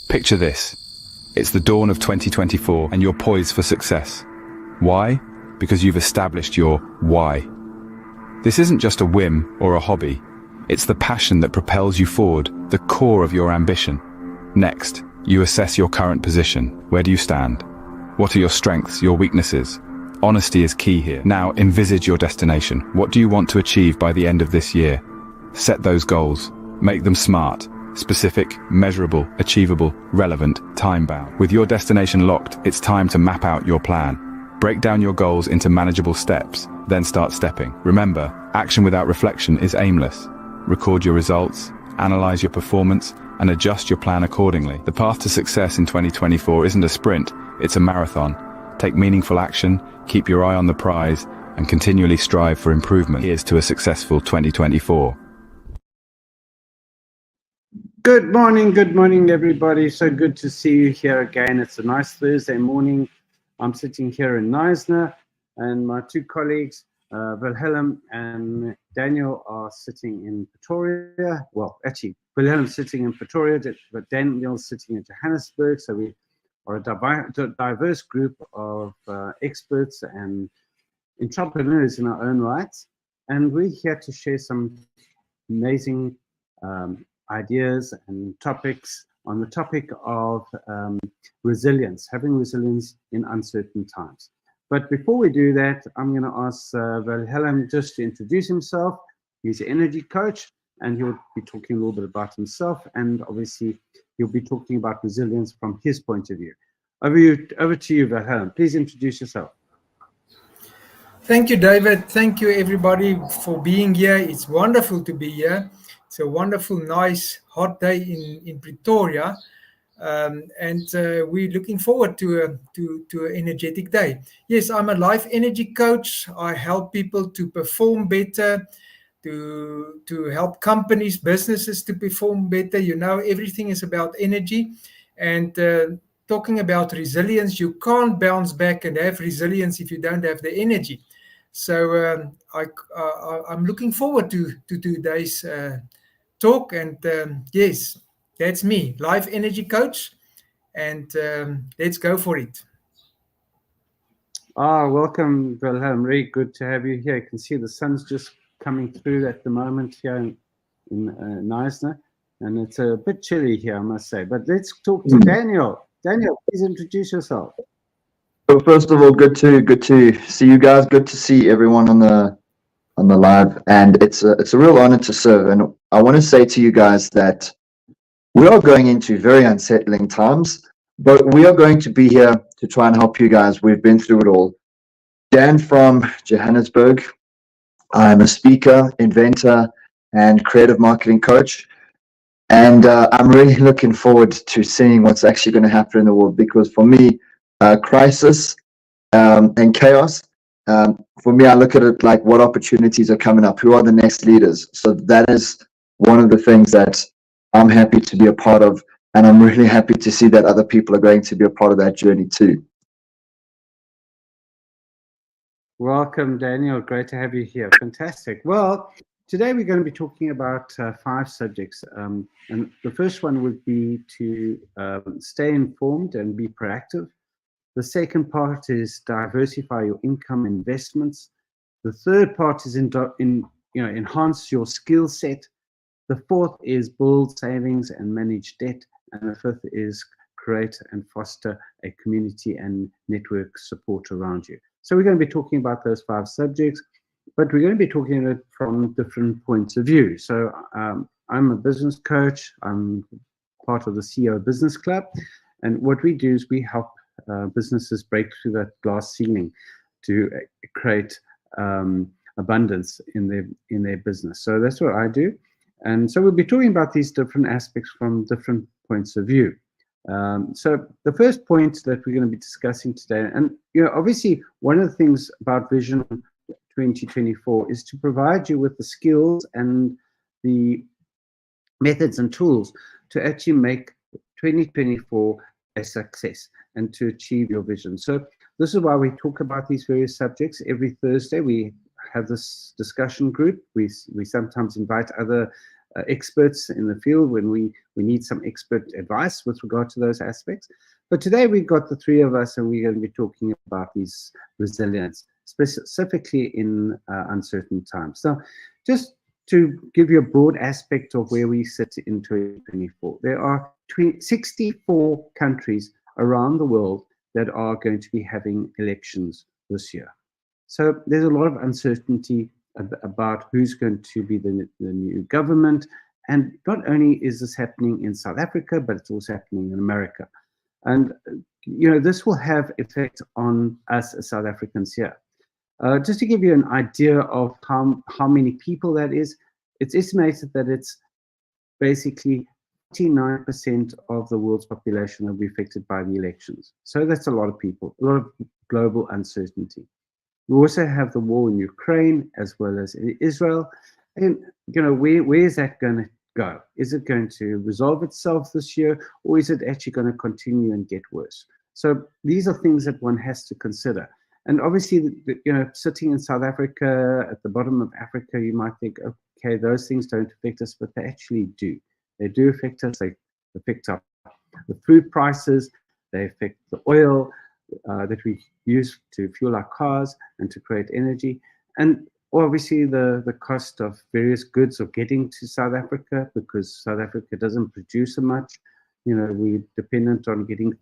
Picture this. It's the dawn of 2024 and you're poised for success. Why? Because you've established your why. This isn't just a whim or a hobby. It's the passion that propels you forward, the core of your ambition. Next, you assess your current position. Where do you stand? What are your strengths, your weaknesses? Honesty is key here. Now, envisage your destination. What do you want to achieve by the end of this year? Set those goals. Make them smart, specific, measurable, achievable, relevant, time-bound. With your destination locked, it's time to map out your plan. Break down your goals into manageable steps, then start stepping. Remember, action without reflection is aimless. Record your results, analyze your performance, and adjust your plan accordingly. The path to success in 2024 isn't a sprint, it's a marathon. Take meaningful action, keep your eye on the prize, and continually strive for improvement. Here's to a successful 2024. Good morning, everybody. So good to see you here again. It's a nice Thursday morning. I'm sitting here in Knysna, and my two colleagues, Wilhelm and Daniel, are sitting in Pretoria. Well, actually, Wilhelm's sitting in Pretoria, but Daniel's sitting in Johannesburg. So we are a diverse group of experts and entrepreneurs in our own rights. And we're here to share some amazing ideas and topics on the topic of resilience, having resilience in uncertain times. But before we do that, I'm going to ask Wilhelm just to introduce himself. He's an energy coach, and he'll be talking a little bit about himself, and obviously he'll be talking about resilience from his point of view. Over to you, Wilhelm. Please introduce yourself. Thank you, David. Thank you, everybody, for being here. It's wonderful to be here. It's a wonderful, nice, hot day in Pretoria, and we're looking forward to an energetic day. Yes, I'm a life energy coach. I help people to perform better, to help companies, businesses to perform better. You know, everything is about energy, and talking about resilience, you can't bounce back and have resilience if you don't have the energy. So I'm looking forward to today's talk, and yes, that's me, life energy coach, and let's go for it. Welcome, Wilhelm. Really good to have you here. You can see the sun's just coming through at the moment here in Knysna, and it's a bit chilly here, I must say. But let's talk to Daniel. Daniel, please introduce yourself. So first of all, good to see you guys. Good to see everyone on the live, and it's a real honor to serve. And I want to say to you guys that we are going into very unsettling times, but we are going to be here to try and help you guys. We've been through it all. Dan from Johannesburg. I'm a speaker, inventor, and creative marketing coach. And I'm really looking forward to seeing what's actually going to happen in the world, because for me, crisis and chaos, for me, I look at it like what opportunities are coming up, who are the next leaders. So that is one of the things that I'm happy to be a part of, and I'm really happy to see that other people are going to be a part of that journey too. Welcome, Daniel. Great to have you here. Fantastic. Well, today we're going to be talking about 5 subjects, and the first one would be to stay informed and be proactive. The second part is diversify your income investments. The third part is enhance your skill set. The fourth is build savings and manage debt, and the fifth is create and foster a community and network support around you. So we're going to be talking about those 5 subjects, but we're going to be talking about it from different points of view. So I'm a business coach. I'm part of the CEO Business Club, and what we do is we help businesses break through that glass ceiling to create abundance in their business. So that's what I do, and so we'll be talking about these different aspects from different points of view. So the first point that we're going to be discussing today, and obviously one of the things about Vision 2024 is to provide you with the skills and the methods and tools to actually make 2024 a success and to achieve your vision. So this is why we talk about these various subjects. Every Thursday we have this discussion group. We sometimes invite other experts in the field when we need some expert advice with regard to those aspects. But today we've got the three of us, and we're going to be talking about these resilience, specifically in uncertain times. So just to give you a broad aspect of where we sit in 2024, there are 64 countries around the world that are going to be having elections this year. So there's a lot of uncertainty about who's going to be the new government. And not only is this happening in South Africa, but it's also happening in America. And, this will have effect on us as South Africans here. Just to give you an idea of how many people that is, it's estimated that it's basically 49% of the world's population will be affected by the elections. So that's a lot of people, a lot of global uncertainty. We also have the war in Ukraine as well as in Israel. And, where is that going to go? Is it going to resolve itself this year, or is it actually going to continue and get worse? So these are things that one has to consider. And obviously, sitting in South Africa, at the bottom of Africa, you might think, okay, those things don't affect us, but they actually do. They do affect us. They affect the food prices. They affect the oil that we use to fuel our cars and to create energy. And obviously, the cost of various goods of getting to South Africa, because South Africa doesn't produce so much. We're dependent on getting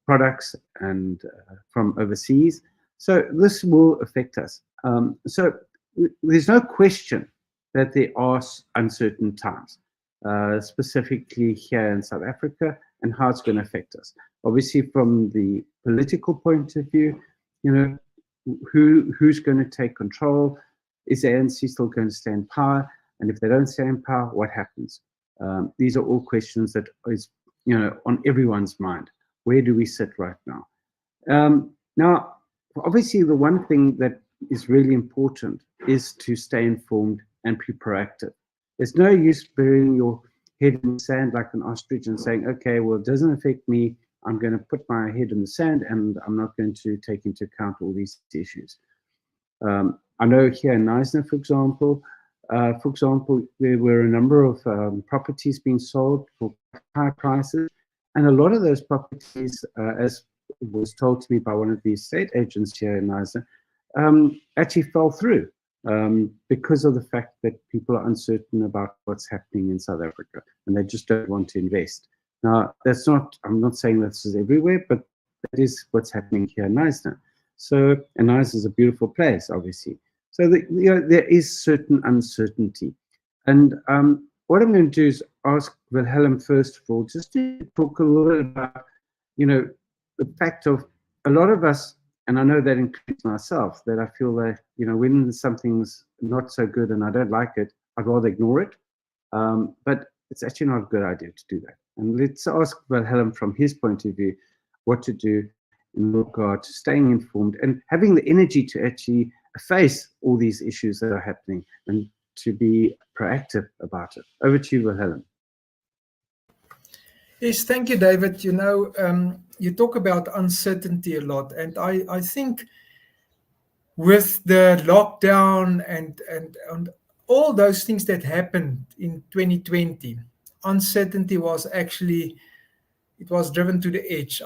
products and from overseas. So this will affect us. So there's no question that there are uncertain times, specifically here in South Africa, and how it's going to affect us. Obviously, from the political point of view, who's going to take control? Is the ANC still going to stay in power? And if they don't stay in power, what happens? These are all questions that is, on everyone's mind. Where do we sit right now? Now, obviously, the one thing that is really important is to stay informed and be proactive. There's no use burying your head in the sand like an ostrich and saying, okay, well, it doesn't affect me. I'm going to put my head in the sand and I'm not going to take into account all these issues. I know here in Neisner, for example, there were a number of properties being sold for high prices. And a lot of those properties, as was told to me by one of the estate agents here in Neisner, actually fell through because of the fact that people are uncertain about what's happening in South Africa and they just don't want to invest. Now, I'm not saying this is everywhere, but that is what's happening here in Neisner. So, and Neisner is a beautiful place, obviously. So, there is certain uncertainty. And what I'm going to do is ask Wilhelm, first of all, just to talk a little bit about, the fact of a lot of us, and I know that includes myself, that I feel that, when something's not so good and I don't like it, I'd rather ignore it. But it's actually not a good idea to do that. And let's ask Wilhelm from his point of view what to do in regard to staying informed and having the energy to actually face all these issues that are happening and to be proactive about it. Over to you, Wilhelm. Yes, thank you, David. You talk about uncertainty a lot, and I think with the lockdown and all those things that happened in 2020, uncertainty was actually, it was driven to the edge.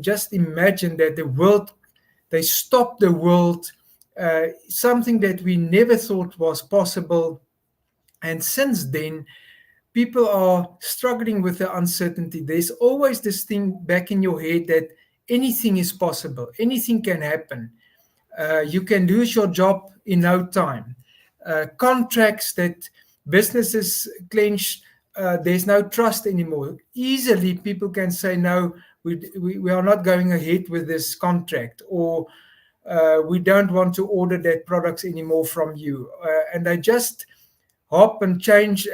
Just imagine that they stopped the world, something that we never thought was possible. And since then, people are struggling with the uncertainty. There's always this thing back in your head that anything is possible, anything can happen. You can lose your job in no time. Contracts that businesses clench, there's no trust anymore. Easily people can say, no, we are not going ahead with this contract, or we don't want to order that products anymore from you. And they just hop and change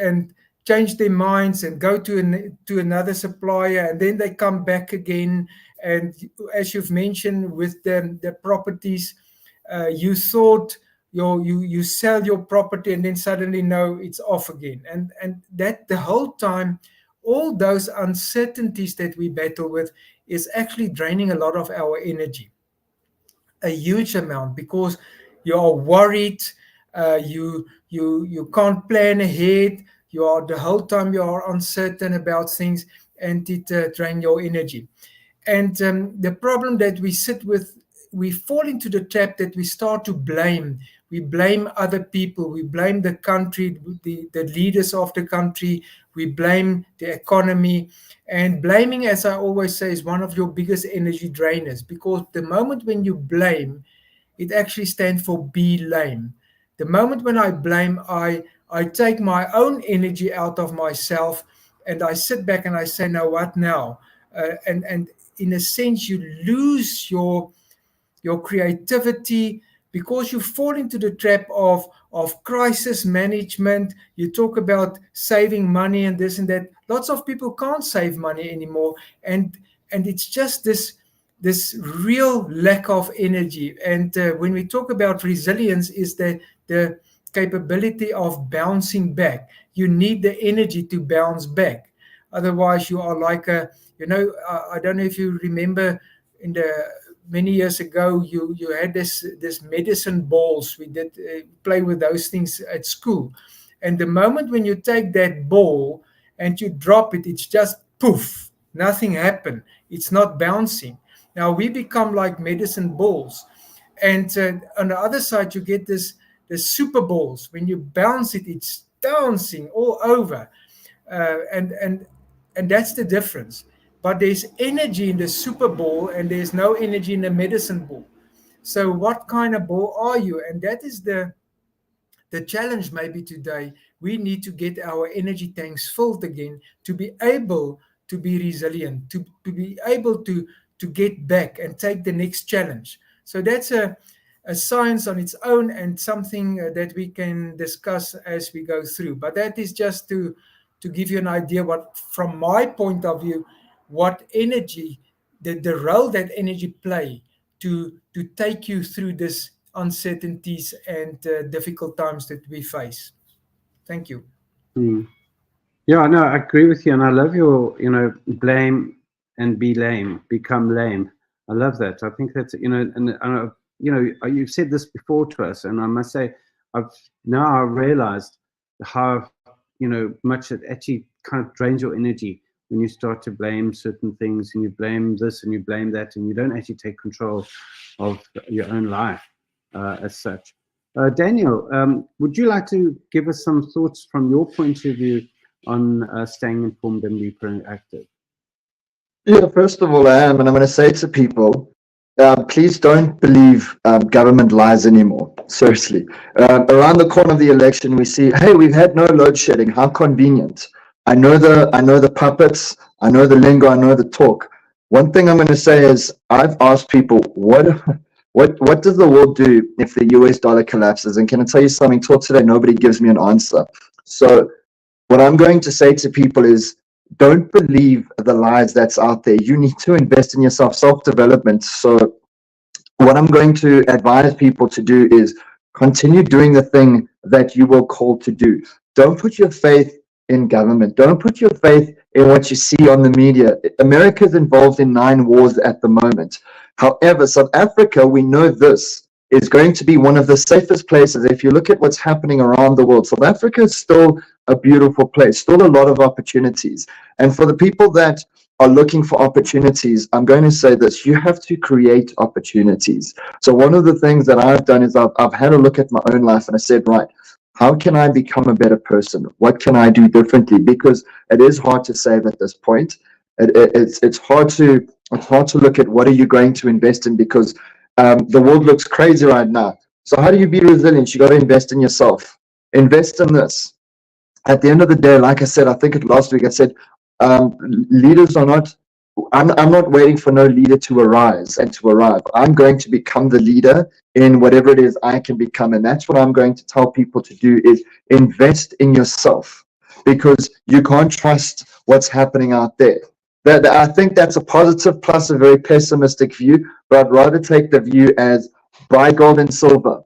their minds and go to another supplier, and then they come back again. And as you've mentioned with the properties, you thought you sell your property and then suddenly no, it's off again. And that the whole time, all those uncertainties that we battle with is actually draining a lot of our energy, a huge amount, because you are worried. You can't plan ahead. You are the whole time you are uncertain about things, and it drain your energy. And the problem that we sit with, we fall into the trap that we start to blame. We blame other people. We blame the country, the leaders of the country. We blame the economy. And blaming, as I always say, is one of your biggest energy drainers, because the moment when you blame, it actually stands for be lame. The moment when I blame, I take my own energy out of myself, and I sit back and I say, now what now? And in a sense, you lose your creativity, because you fall into the trap of crisis management. You talk about saving money and this and that. Lots of people can't save money anymore, and it's just this real lack of energy. And when we talk about resilience, is the capability of bouncing back. You need the energy to bounce back. Otherwise, you are like I don't know if you remember, in the many years ago, you had this medicine balls. We did play with those things at school, and the moment when you take that ball and you drop it, it's just poof, nothing happened. It's not bouncing. Now we become like medicine balls, and on the other side you get the super balls. When you bounce it, it's dancing all over, and that's the difference. But there's energy in the super ball, and there's no energy in the medicine ball. So what kind of ball are you? And that is the challenge maybe today. We need to get our energy tanks filled again to be able to be resilient, to be able to get back and take the next challenge. So that's a science on its own, and something that we can discuss as we go through. But that is just to give you an idea, what from my point of view, what energy, the role that energy play to take you through this uncertainties and difficult times that we face. Thank you. Hmm. Yeah, no, I agree with you, and I love your, blame and be lame, become lame. I love that. I think that's, and you've said this before to us, and I must say, I've now realized how, much it actually kind of drains your energy when you start to blame certain things, and you blame this and you blame that, and you don't actually take control of your own life as such. Daniel, would you like to give us some thoughts from your point of view on staying informed and be proactive? Yeah, first of all, I am, and I'm going to say to people, please don't believe government lies anymore. Seriously. Around the corner of the election, we see, hey, we've had no load shedding. How convenient. I know the puppets. I know the lingo. I know the talk. One thing I'm going to say is, I've asked people, what does the world do if the US dollar collapses? And can I tell you something? Till today, nobody gives me an answer. So what I'm going to say to people is, don't believe the lies that's out there. You need to invest in yourself, self-development. So what I'm going to advise people to do is continue doing the thing that you were called to do. Don't put your faith in government. Don't put your faith in what you see on the media. America's involved in 9 wars at the moment. However, South Africa, we know this, is going to be one of the safest places. If you look at what's happening around the world, South Africa is still a beautiful place, still a lot of opportunities. And for the people that are looking for opportunities, I'm going to say this: you have to create opportunities. So one of the things that I've done is I've had a look at my own life, and I said, right, how can I become a better person? What can I do differently? Because it is hard to save at this point. It's hard to look at what are you going to invest in, because the world looks crazy right now. So how do you be resilient? You got to invest in yourself. Invest in this. At the end of the day, like I said, I think last week I said, leaders are not. I'm not waiting for no leader to arise and to arrive. I'm going to become the leader in whatever it is I can become, and that's what I'm going to tell people to do: is invest in yourself, because you can't trust what's happening out there. That I think that's a positive plus a very pessimistic view, but I'd rather take the view as buy gold and silver,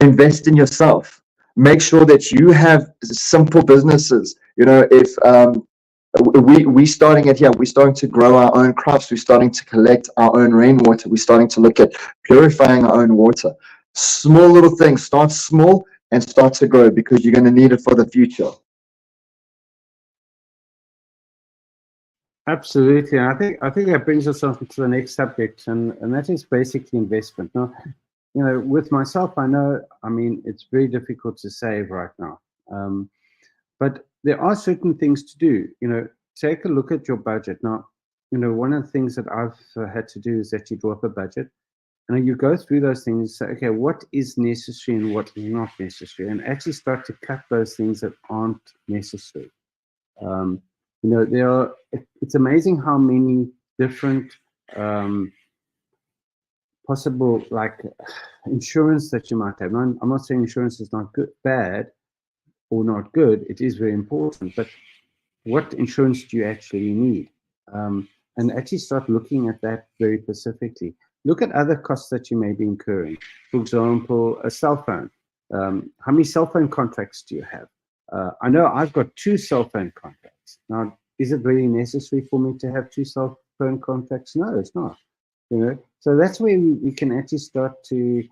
invest in yourself, make sure that you have simple businesses. If we starting it here, we're starting to grow our own crops, we're starting to collect our own rainwater, we're starting to look at purifying our own water. Small little things, start small, and start to grow, because you're going to need it for the future. Absolutely. And I think that brings us on to the next subject, and that is basically investment. Now, with myself, I know, I mean, it's very difficult to save right now. But there are certain things to do. Take a look at your budget. Now, one of the things that I've had to do is actually draw up a budget. And you go through those things and say, okay, what is necessary and what is not necessary? And actually start to cut those things that aren't necessary. It's amazing how many different possible, like, insurance that you might have. Now, I'm not saying insurance is not good, bad, or not good. It is very important, but what insurance do you actually need? And actually start looking at that very specifically. Look at other costs that you may be incurring. For example, a cell phone. How many cell phone contracts do you have? I know I've got 2 cell phone contracts. Now, is it really necessary for me to have 2 cell phone contracts? No, it's not. So that's where we can actually start to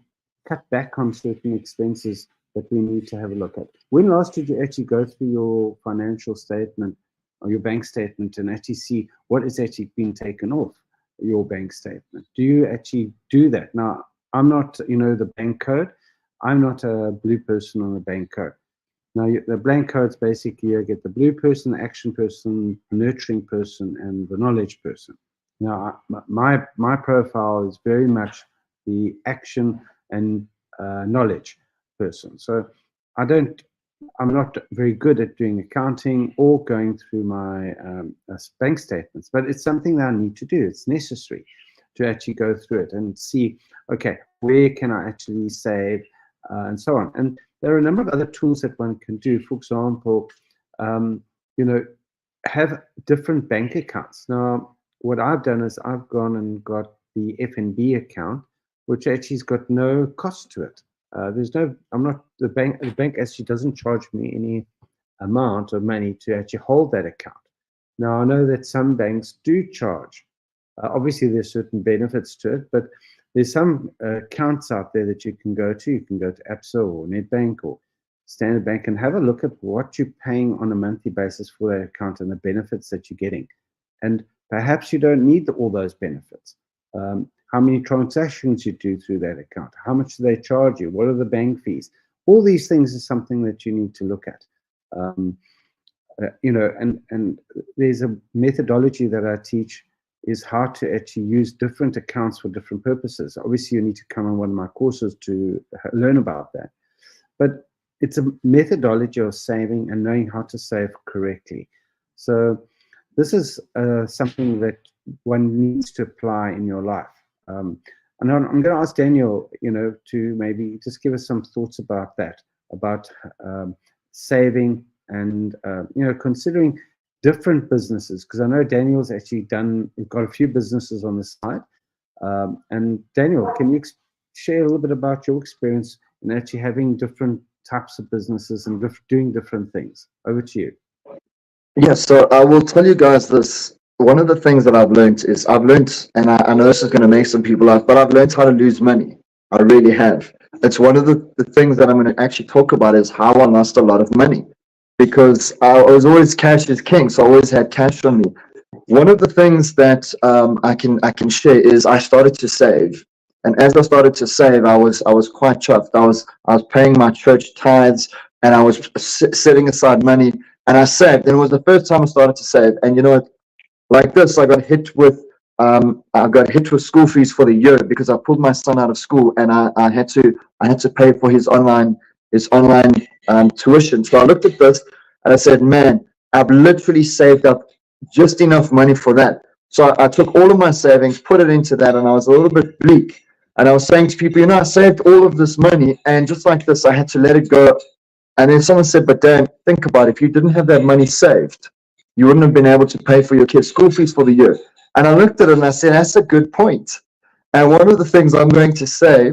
cut back on certain expenses that we need to have a look at. When last did you actually go through your financial statement or your bank statement and actually see what is actually being taken off your bank statement? Do you actually do that? Now, I'm not, the bank code. I'm not a blue person on the bank code. Now, the blank codes basically, you get the blue person, the action person, the nurturing person, and the knowledge person. Now, my profile is very much the action and knowledge person. So I'm not very good at doing accounting or going through my bank statements, but it's something that I need to do. It's necessary to actually go through it and see, okay, where can I actually save and so on. And there are a number of other tools that one can do. For example, have different bank accounts. Now, what I've done is I've gone and got the FNB account, which actually has got no cost to it. The bank actually doesn't charge me any amount of money to actually hold that account. Now, I know that some banks do charge. Obviously, there's certain benefits to it, but there's some accounts out there that you can go to. You can go to ABSA or Nedbank or Standard Bank and have a look at what you're paying on a monthly basis for that account and the benefits that you're getting. And perhaps you don't need all those benefits. How many transactions you do through that account? How much do they charge you? What are the bank fees? All these things is something that you need to look at. And there's a methodology that I teach is how to actually use different accounts for different purposes. Obviously, you need to come on one of my courses to learn about that. But it's a methodology of saving and knowing how to save correctly. So this is something that one needs to apply in your life. And I'm going to ask Daniel, to maybe just give us some thoughts about that, about saving and, considering different businesses, because I know Daniel's actually got a few businesses on the side. And Daniel, can you share a little bit about your experience in actually having different types of businesses and doing different things? Over to you. Yeah, so I will tell you guys this. One of the things that I've learned, and I know this is going to make some people laugh, but I've learned how to lose money. I really have. It's one of the things that I'm going to actually talk about is how I lost a lot of money, because I was always cash is king, so I always had cash on me. One of the things that I can share is I started to save, and as I started to save, I was quite chuffed. I was paying my church tithes, and I was setting aside money, and I saved. And it was the first time I started to save. And like this, I got hit with school fees for the year because I pulled my son out of school, and I had to pay for his online tuition. So I looked at this and I said, man, I've literally saved up just enough money for that. So I took all of my savings, put it into that, and I was a little bit bleak. And I was saying to people, I saved all of this money, and just like this, I had to let it go. And then someone said, but Dan, think about it. If you didn't have that money saved, you wouldn't have been able to pay for your kids' school fees for the year. And I looked at it and I said, that's a good point. And one of the things I'm going to say,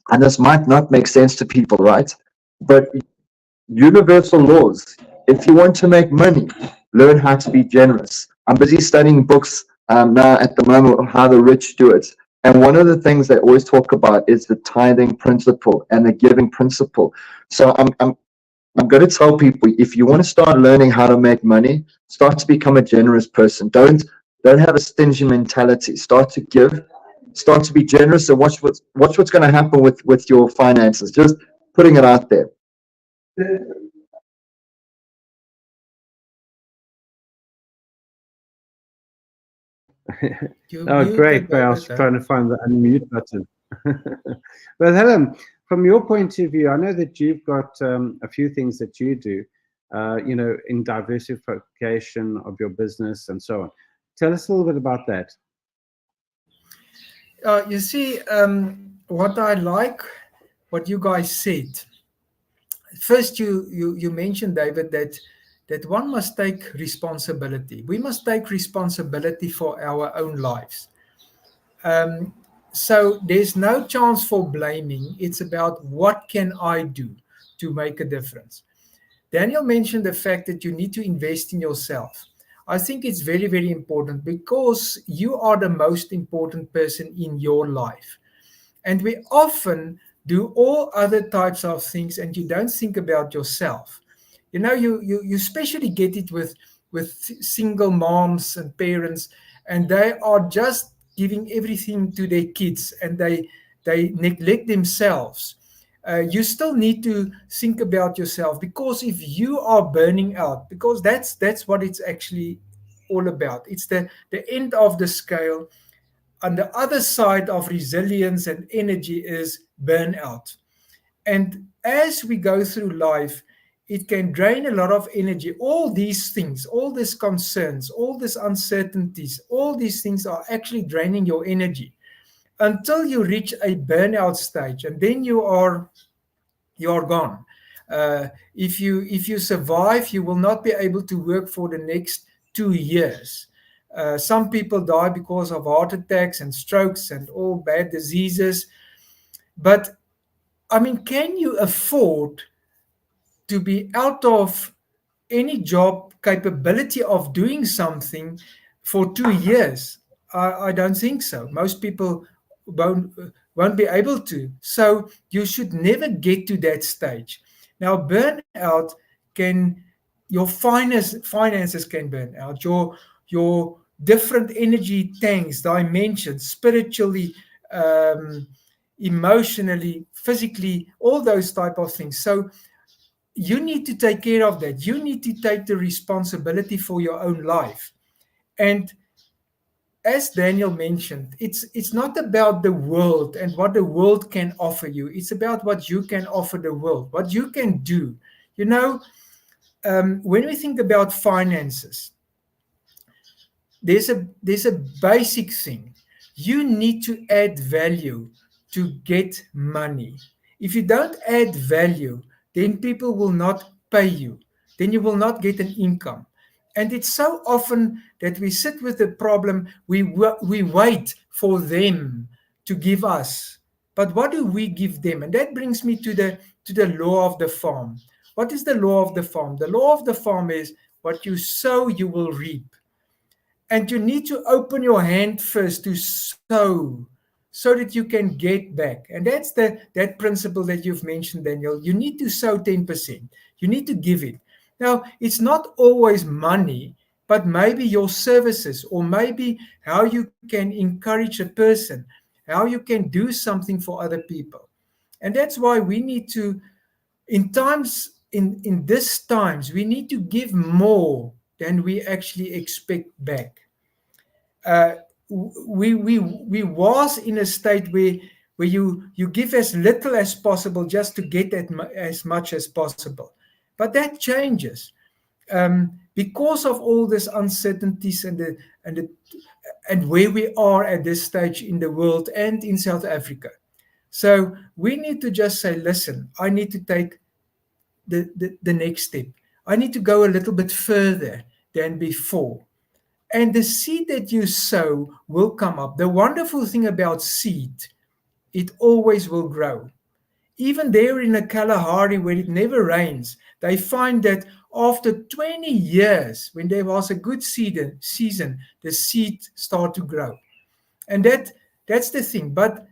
and this might not make sense to people, right? But universal laws. If you want to make money, learn how to be generous. I'm busy studying books now at the moment on how the rich do it. And one of the things they always talk about is the tithing principle and the giving principle. So I'm going to tell people, if you want to start learning how to make money, start to become a generous person. Don't have a stingy mentality. Start to give, start to be generous, and watch what's going to happen with your finances. Just putting it out there. Oh, great. I was trying to find the unmute button. Well, Helen, from your point of view, I know that you've got a few things that you do, in diversification of your business and so on. Tell us a little bit about that. You see, what I like, what you guys said. First, you mentioned, David, that one must take responsibility. We must take responsibility for our own lives. So there's no chance for blaming. It's about what can I do to make a difference. Daniel mentioned the fact that you need to invest in yourself. I think it's very, very important because you are the most important person in your life. And we often do all other types of things and you don't think about yourself. You especially get it with single moms and parents, and they are just giving everything to their kids and they neglect themselves. You still need to think about yourself, because if you are burning out, because that's what it's actually all about. It's the end of the scale. On the other side of resilience and energy is burnout. And as we go through life, it can drain a lot of energy. All these things, all these concerns, all these uncertainties, all these things are actually draining your energy until you reach a burnout stage, and then you are gone. If you survive, you will not be able to work for the next 2 years. Some people die because of heart attacks and strokes and all bad diseases. But I mean, can you afford to be out of any job capability of doing something for 2 years? I don't think so. Most people won't be able to. So you should never get to that stage. Now, burnout can, your finances can burn out. Your different energy tanks, dimensions, spiritually, emotionally, physically, all those type of things. So you need to take care of that. You need to take the responsibility for your own life. And as Daniel mentioned, it's not about the world and what the world can offer you. It's about what you can offer the world, what you can do. When we think about finances, there's a basic thing. You need to add value to get money. If you don't add value, then people will not pay you. Then you will not get an income. And it's so often that we sit with the problem, we wait for them to give us. But what do we give them? And that brings me to the law of the farm. What is the law of the farm? The law of the farm is what you sow, you will reap. And you need to open your hand first to sow so that you can get back. And that's that principle that you've mentioned, Daniel. You need to sow 10%. You need to give it. Now, it's not always money, but maybe your services, or maybe how you can encourage a person, how you can do something for other people. And that's why we need to, in this times, we need to give more than we actually expect back. We was in a state where you give as little as possible just to get as much as possible, but that changes because of all these uncertainties and where we are at this stage in the world and in South Africa. So we need to just say, listen, I need to take the next step. I need to go a little bit further than before. And the seed that you sow will come up. The wonderful thing about seed, it always will grow. Even there in the Kalahari, where it never rains, they find that after 20 years, when there was a good season, the seed start to grow. And That's the thing. But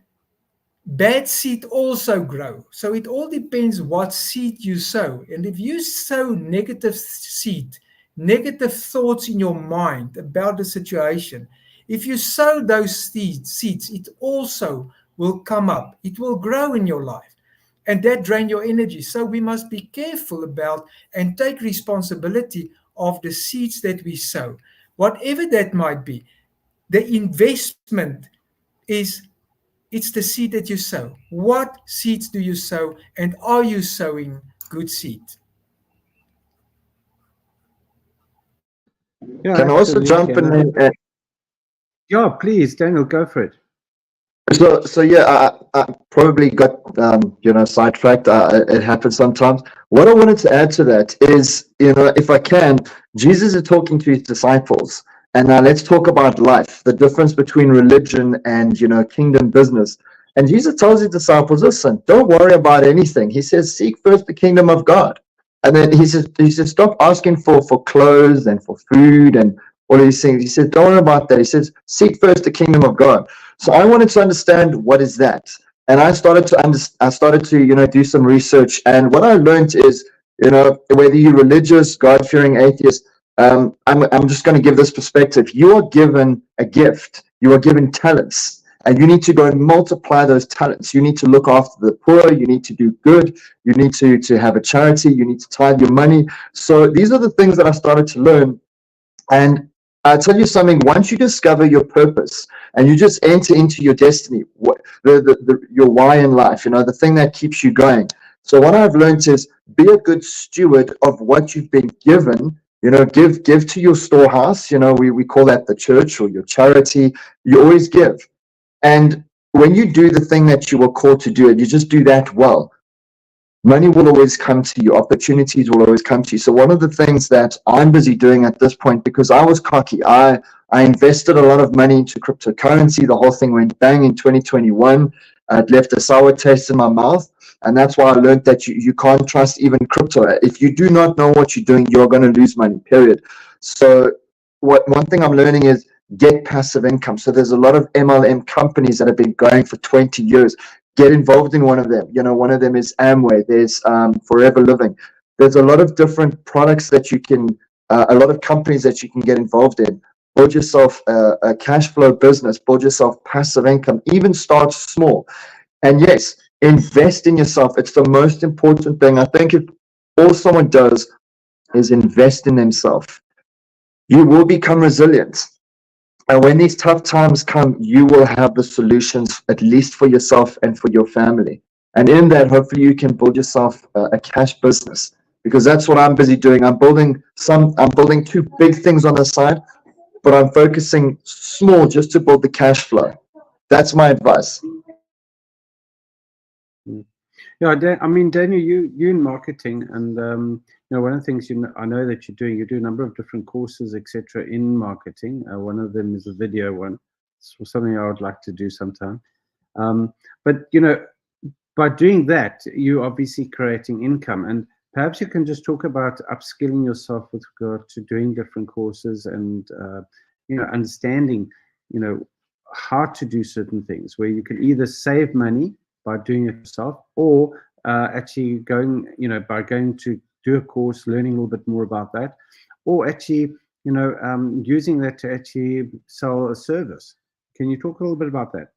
bad seed also grow. So it all depends what seed you sow. And if you sow negative seed, negative thoughts in your mind about the situation, if you sow those seeds, it also will come up. It will grow in your life. And that drain your energy. So we must be careful about and take responsibility of the seeds that we sow. Whatever that might be, the investment is it's the seed that you sow. What seeds do you sow, and are you sowing good seed? Yeah, Can I also jump absolutely. in? Yeah, please, Daniel, go for it. So yeah, I probably got sidetracked. It happens sometimes. What I wanted to add to that is, if I can, Jesus is talking to his disciples, and now let's talk about life, the difference between religion and kingdom business. And Jesus tells his disciples, listen, don't worry about anything. He says, seek first the kingdom of God, and then he says, stop asking for clothes and for food and all of these things. He said, don't worry about that. He says, seek first the kingdom of God. So I wanted to understand what is that, and I started to do some research. And what I learned is, whether you're religious, God-fearing atheist, I'm just going to give this perspective. You are given a gift. You are given talents, and you need to go and multiply those talents. You need to look after the poor. You need to do good. You need to have a charity. You need to tithe your money. So these are the things that I started to learn. And I'll tell you something, once you discover your purpose and you just enter into your destiny, your why in life, the thing that keeps you going. So what I've learned is be a good steward of what you've been given. Give to your storehouse. We call that the church or your charity. You always give. And when you do the thing that you were called to do, and you just do that well, money will always come to you. Opportunities will always come to you. So one of the things that I'm busy doing at this point, because I was cocky, I invested a lot of money into cryptocurrency. The whole thing went bang in 2021. It left a sour taste in my mouth. And that's why I learned that you can't trust even crypto. If you do not know what you're doing, you're going to lose money, period. So one thing I'm learning is get passive income. So there's a lot of MLM companies that have been going for 20 years. Get involved in one of them. One of them is Amway. There's Forever Living. There's a lot of different products that you can, a lot of companies that you can get involved in. Build yourself a cash flow business. Build yourself passive income. Even start small. And yes, invest in yourself. It's the most important thing. I think if all someone does is invest in themselves, you will become resilient. And when these tough times come, you will have the solutions, at least for yourself and for your family. And in that, hopefully you can build yourself a cash business, because that's what I'm busy doing. I'm building two big things on the side, but I'm focusing small just to build the cash flow. That's my advice. Yeah, Daniel, you in marketing, and one of the things I know that you do a number of different courses, etc., in marketing. One of them is a video one. It's something I would like to do sometime. But by doing that, you're obviously creating income, and perhaps you can just talk about upskilling yourself with regard to doing different courses and understanding how to do certain things, where you can either save money by doing it yourself, or actually going to do a course, learning a little bit more about that, or actually using that to actually sell a service. Can you talk a little bit about that?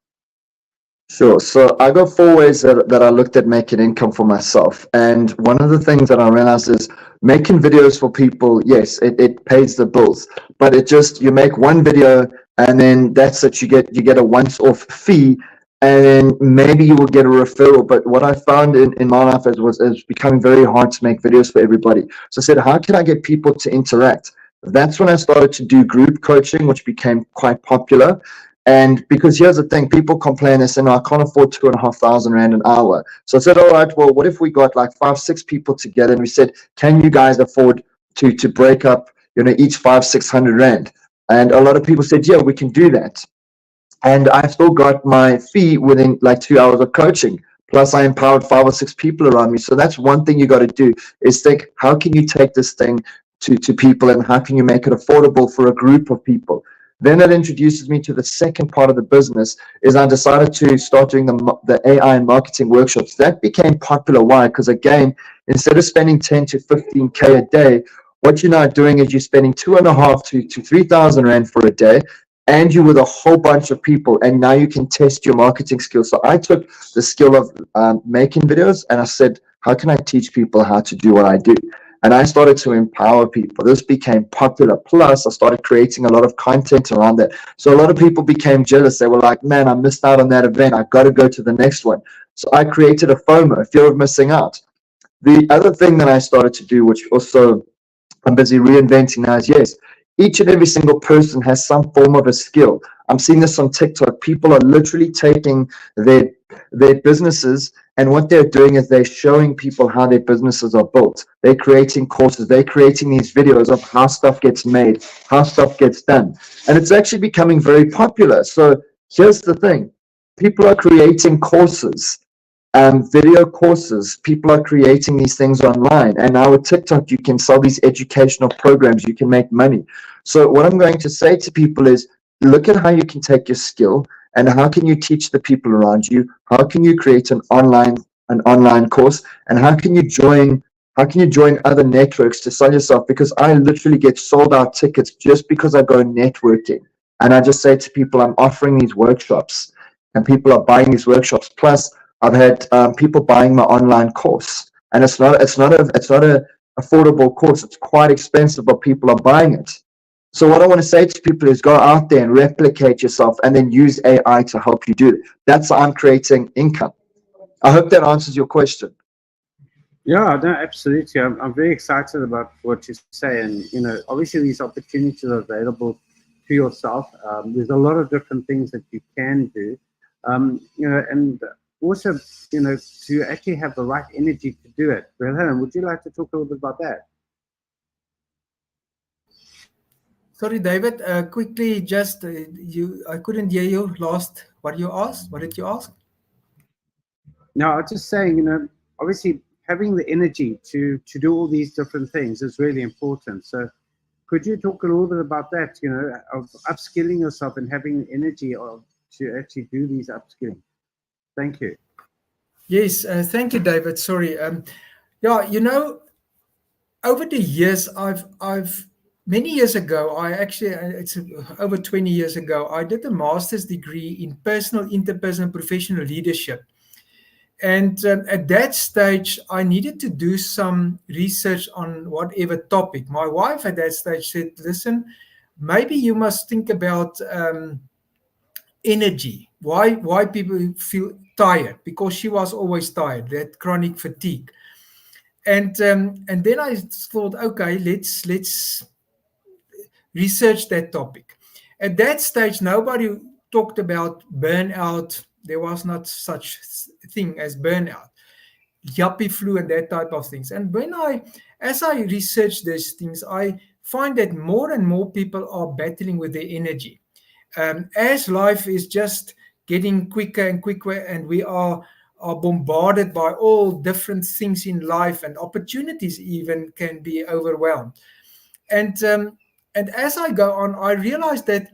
Sure. So I got 4 ways that I looked at making income for myself. And one of the things that I realized is making videos for people, yes, it pays the bills, but you make one video and then that's it. You get a once-off fee, and then maybe you will get a referral. But what I found in my life is becoming very hard to make videos for everybody. So I said, how can I get people to interact? That's when I started to do group coaching, which became quite popular. And because here's the thing, people complain, they say, no, I can't afford 2,500 Rand an hour. So I said, all right, well, what if we got like 5-6 people together and we said, can you guys afford to break up, each 500-600 Rand? And a lot of people said, yeah, we can do that. And I still got my fee within like 2 hours of coaching. Plus I empowered 5 or 6 people around me. So that's one thing you got to do, is think, how can you take this thing to people, and how can you make it affordable for a group of people? Then it introduces me to the second part of the business, is I decided to start doing the AI and marketing workshops. That became popular. Why? Because again, instead of spending 10 to 15K a day, what you're now doing is you're spending 2.5 to 3,000 Rand for a day, and you with a whole bunch of people, and now you can test your marketing skills. So I took the skill of making videos, and I said, how can I teach people how to do what I do? And I started to empower people. This became popular. Plus, I started creating a lot of content around that. So a lot of people became jealous. They were like, man, I missed out on that event. I got to go to the next one. So I created a FOMO, fear of missing out. The other thing that I started to do, which also I'm busy reinventing now, is yes, each and every single person has some form of a skill. I'm seeing this on TikTok. People are literally taking their businesses, and what they're doing is they're showing people how their businesses are built. They're creating courses. They're creating these videos of how stuff gets made, how stuff gets done. And it's actually becoming very popular. So here's the thing. People are creating courses, video courses. People are creating these things online. And now with TikTok, you can sell these educational programs. You can make money. So what I'm going to say to people is, look at how you can take your skill and how can you teach the people around you? How can you create an online course? And how can you join other networks to sell yourself? Because I literally get sold out tickets just because I go networking. And I just say to people, I'm offering these workshops, and people are buying these workshops. Plus, I've had people buying my online course, and it's not a affordable course. It's quite expensive, but people are buying it. So what I want to say to people is, go out there and replicate yourself, and then use AI to help you do it. That's how I'm creating income. I hope that answers your question. Yeah, no, absolutely. I'm very excited about what you say, and obviously these opportunities are available to yourself. There's a lot of different things that you can do, and also to actually have the right energy to do it. Helen, would you like to talk a little bit about that? Sorry, David. Quickly, just I couldn't hear you. Lost what you asked. What did you ask? No, I was just saying, obviously having the energy to do all these different things is really important. So could you talk a little bit about that, of upskilling yourself and having the energy to actually do these upskilling? Thank you. Yes, thank you, David. Sorry. Yeah, over the years, I've many years ago, I actually, it's over 20 years ago, I did a master's degree in personal, interpersonal, professional leadership. And at that stage, I needed to do some research on whatever topic. My wife at that stage said, listen, maybe you must think about energy. Why people feel tired? Because she was always tired, that chronic fatigue. And then I thought, okay, let's research that topic. At that stage, nobody talked about burnout. There was not such thing as burnout, yuppie flu, and that type of things. And as I research these things, I find that more and more people are battling with their energy. As life is just getting quicker and quicker, and we are bombarded by all different things in life, and opportunities even can be overwhelmed. And as I go on, I realize that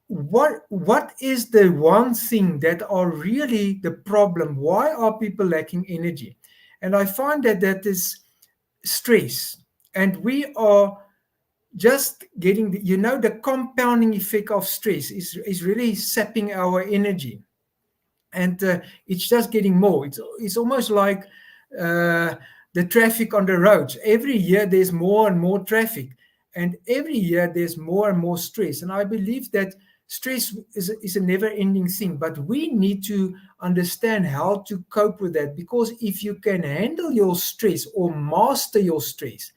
what is the one thing that are really the problem? Why are people lacking energy? And I find that is stress, and we are just getting the compounding effect of stress is really sapping our energy, and it's just getting more. It's almost like the traffic on the roads. Every year there's more and more traffic, and every year there's more and more stress. And I believe that stress is a never-ending thing, but we need to understand how to cope with that, because if you can handle your stress or master your stress,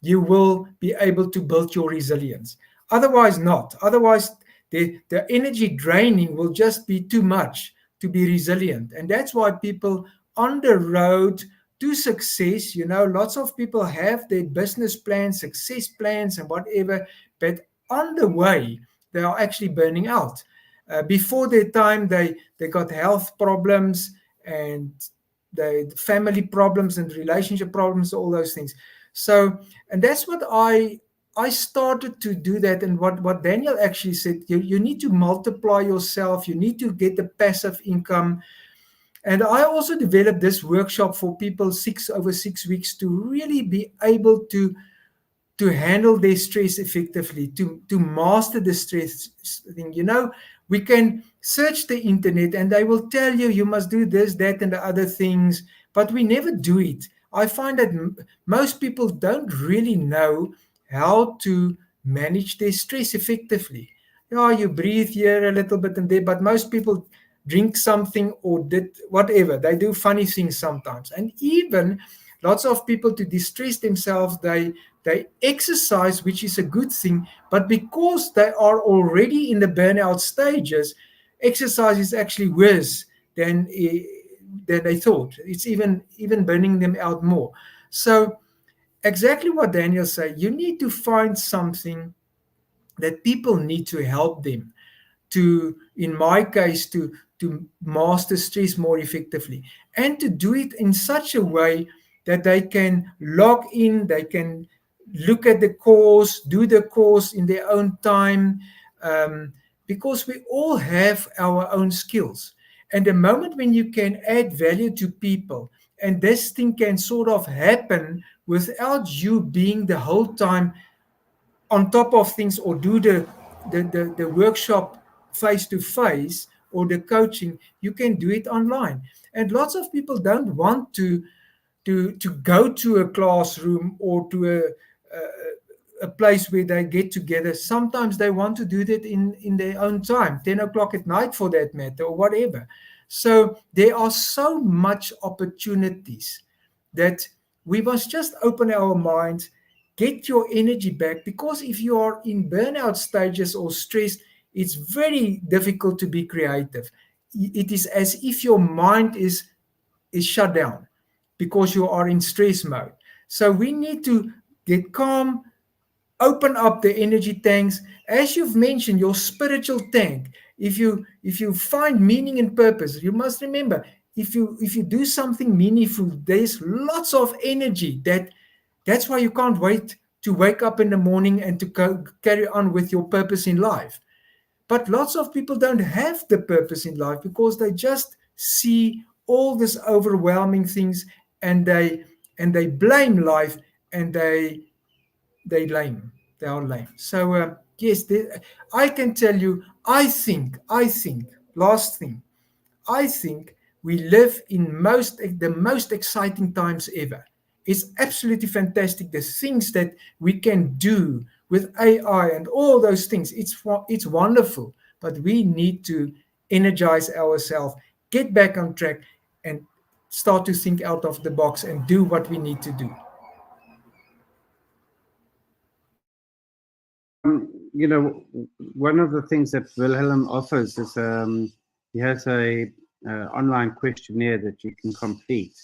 you will be able to build your resilience. Otherwise not. Otherwise, the energy draining will just be too much to be resilient. And that's why people on the road to success, lots of people have their business plans, success plans, and whatever, but on the way, they are actually burning out. Before their time, they got health problems and the family problems and relationship problems, all those things. So, and that's what I I started to do that. And what Daniel actually said, you need to multiply yourself. You need to get the passive income. And I also developed this workshop for people over 6 weeks to really be able to handle their stress effectively, to master the stress thing. We can search the internet and they will tell you, you must do this, that, and the other things, but we never do it. I find that most people don't really know how to manage their stress effectively. Yeah, you breathe here a little bit and there, but most people drink something or did whatever. They do funny things sometimes. And even lots of people, to distress themselves, they exercise, which is a good thing, but because they are already in the burnout stages, exercise is actually worse than they thought. It's even burning them out more. So exactly what Daniel said, you need to find something that people need to help them to, in my case, to master stress more effectively, and to do it in such a way that they can log in, they can look at the course, do the course in their own time, because we all have our own skills. And the moment when you can add value to people, and this thing can sort of happen without you being the whole time on top of things, or do the workshop face to face, or the coaching, you can do it online. And lots of people don't want to go to a classroom or to a place where they get together. Sometimes they want to do that in their own time, 10 o'clock at night for that matter, or whatever. So there are so much opportunities that we must just open our minds, get your energy back, because if you are in burnout stages or stress, it's very difficult to be creative. It is as if your mind is shut down because you are in stress mode. So we need to get calm, open up the energy tanks, as you've mentioned, your spiritual tank. If you find meaning and purpose, you must remember, if you do something meaningful, there's lots of energy. That's why you can't wait to wake up in the morning and to carry on with your purpose in life. But lots of people don't have the purpose in life because they just see all these overwhelming things, and they blame life, and they lame. They are lame. So yes, I can tell you. I think. Last thing, I think we live in the most exciting times ever. It's absolutely fantastic, the things that we can do with AI and all those things. It's wonderful, but we need to energize ourselves, get back on track, and start to think out of the box and do what we need to do. One of the things that Wilhelm offers is he has a online questionnaire that you can complete,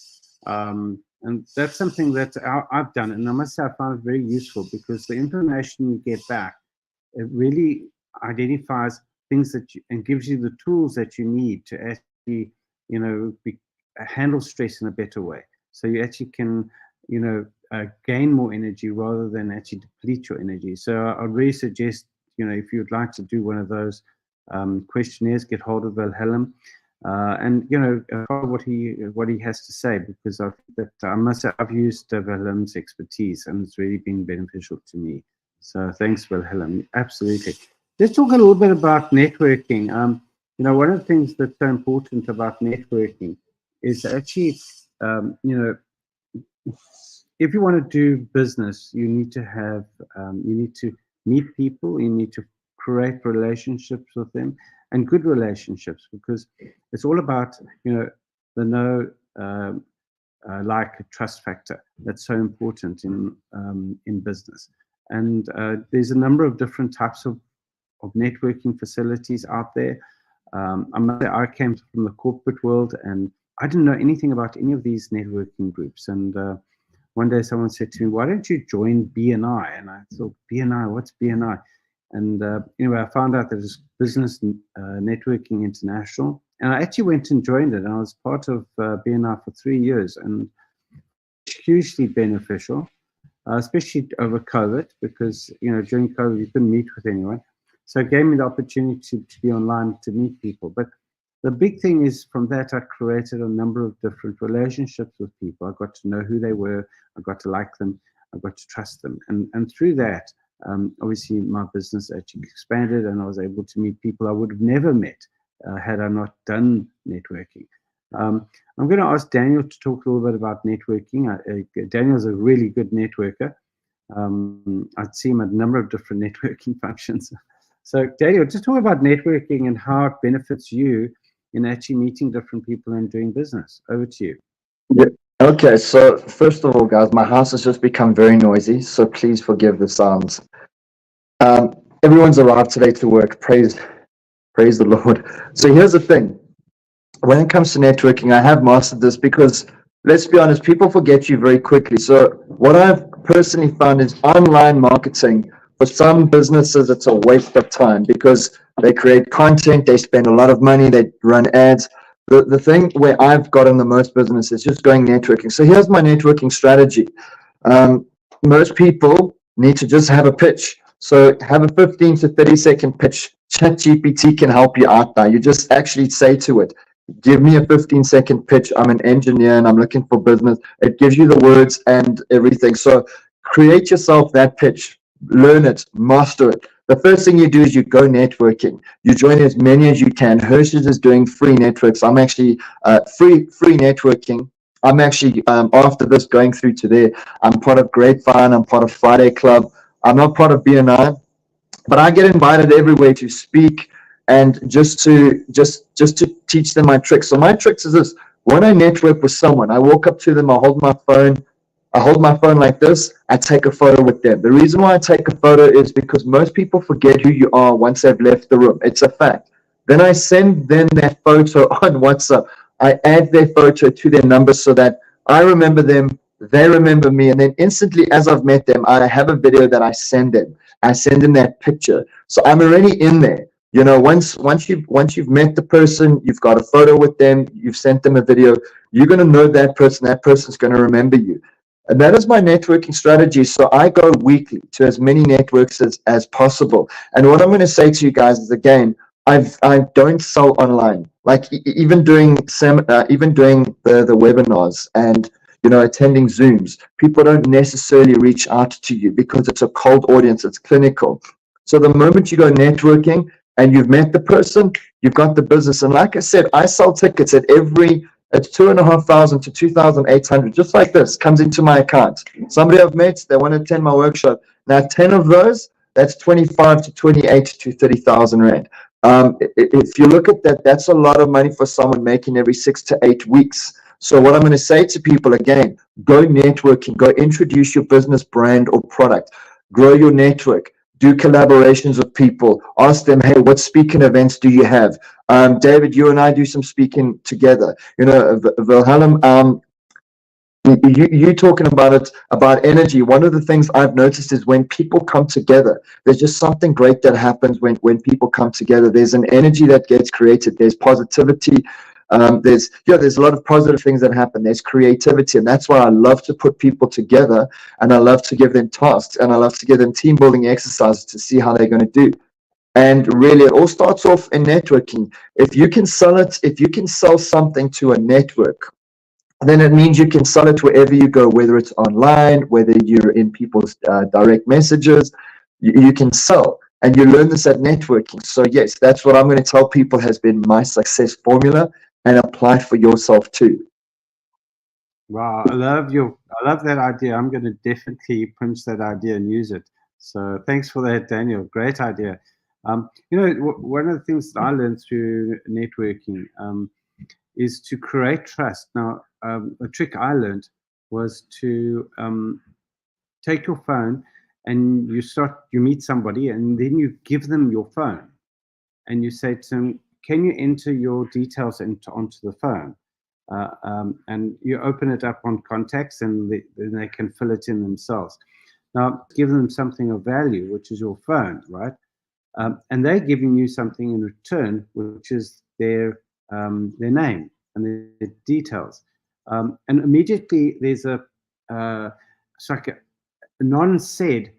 and that's something that I've done, and I must say I found it very useful, because the information you get back, it really identifies things and gives you the tools that you need to actually, handle stress in a better way. So you actually can, gain more energy rather than actually deplete your energy. So I'd really suggest, if you'd like to do one of those questionnaires, get hold of Wilhelm, and follow what he has to say, because I think that I must say I've used Wilhelm's expertise, and it's really been beneficial to me. So thanks, Wilhelm. Absolutely. Let's talk a little bit about networking. One of the things that's so important about networking is actually, if you want to do business, you need to have, you need to meet people, you need to create relationships with them, and good relationships, because it's all about, the like trust factor that's so important in business. And there's a number of different types of networking facilities out there. I must say I came from the corporate world, and I didn't know anything about any of these networking groups. And one day someone said to me, "Why don't you join BNI?" And I thought, BNI, what's BNI? And anyway, I found out that it's Business Networking International, and I actually went and joined it, and I was part of BNI for 3 years, and hugely beneficial. especially over COVID, because during COVID you couldn't meet with anyone. So it gave me the opportunity to be online to meet people. But the big thing is, from that I created a number of different relationships with people. I got to know who they were, I got to like them, I got to trust them, and through that, obviously my business actually expanded, and I was able to meet people I would have never met had I not done networking. I'm going to ask Daniel to talk a little bit about networking. Daniel's a really good networker. I'd see him at a number of different networking functions. So Daniel, just talk about networking and how it benefits you in actually meeting different people and doing business. Over to you. Yeah. Okay, so first of all, guys, my house has just become very noisy, so please forgive the sounds. Everyone's arrived today to work. Praise the Lord. So here's the thing. When it comes to networking, I have mastered this because, let's be honest, people forget you very quickly. So what I've personally found is online marketing, for some businesses, it's a waste of time because they create content, they spend a lot of money, they run ads. The thing where I've gotten the most business is just going networking. So here's my networking strategy. Most people need to just have a pitch. So have a 15 to 30-second pitch. ChatGPT can help you out now. You just actually say to it, give me a 15-second pitch. I'm an engineer and I'm looking for business. It gives you the words and everything. So create yourself that pitch, learn it, master it. The first thing you do is you go networking. You join as many as you can. Hershey's is doing free networks. I'm actually free networking. I'm actually, after this, going through to there. I'm part of Grapevine. I'm part of Friday Club. I'm not part of BNI, but I get invited everywhere to speak and just to teach them my tricks. So my tricks is this: when I network with someone, I walk up to them, I hold my phone like this, I take a photo with them. The reason why I take a photo is because most people forget who you are once they've left the room. It's a fact. Then I send them that photo on WhatsApp. I add their photo to their number so that I remember them, they remember me, and then instantly, as I've met them, I have a video that I send them. I send them that picture. So I'm already in there. Once you've met the person, you've got a photo with them, you've sent them a video, you're going to know that person. That person's going to remember you. And that is my networking strategy. So I go weekly to as many networks as possible. And what I'm going to say to you guys is, again, I don't sell online. Like even doing the webinars and attending Zooms, people don't necessarily reach out to you because it's a cold audience, it's clinical. So the moment you go networking and you've met the person, you've got the business. And like I said, I sell tickets at it's 2,500 to 2,800, just like this, comes into my account. Somebody I've met, they want to attend my workshop. Now, 10 of those, that's 25 to 28 to 30,000 Rand. If you look at that, that's a lot of money for someone making every 6 to 8 weeks. So what I'm going to say to people, again, go networking, go introduce your business brand or product, grow your network, do collaborations with people, ask them, hey, what speaking events do you have? David, you and I do some speaking together. Wilhelm, you talking about energy. One of the things I've noticed is when people come together, there's just something great that happens when people come together. There's an energy that gets created. There's positivity. There's a lot of positive things that happen. There's creativity, and that's why I love to put people together, and I love to give them tasks, and I love to give them team building exercises to see how they're going to do. And really, it all starts off in networking. If you can sell something to a network, then it means you can sell it wherever you go, whether it's online, whether you're in people's direct messages, you can sell. And you learn this at networking. So yes, that's what I'm going to tell people has been my success formula, and apply it for yourself too. Wow, I love that idea. I'm going to definitely pinch that idea and use it. So thanks for that, Daniel. Great idea. One of the things that I learned through networking is to create trust. Now, a trick I learned was to take your phone and you meet somebody, and then you give them your phone, and you say to them, "Can you enter your details onto the phone?" And you open it up on contacts, and then they can fill it in themselves. Now, give them something of value, which is your phone, right? And they're giving you something in return, which is their name and their details. And immediately there's non-said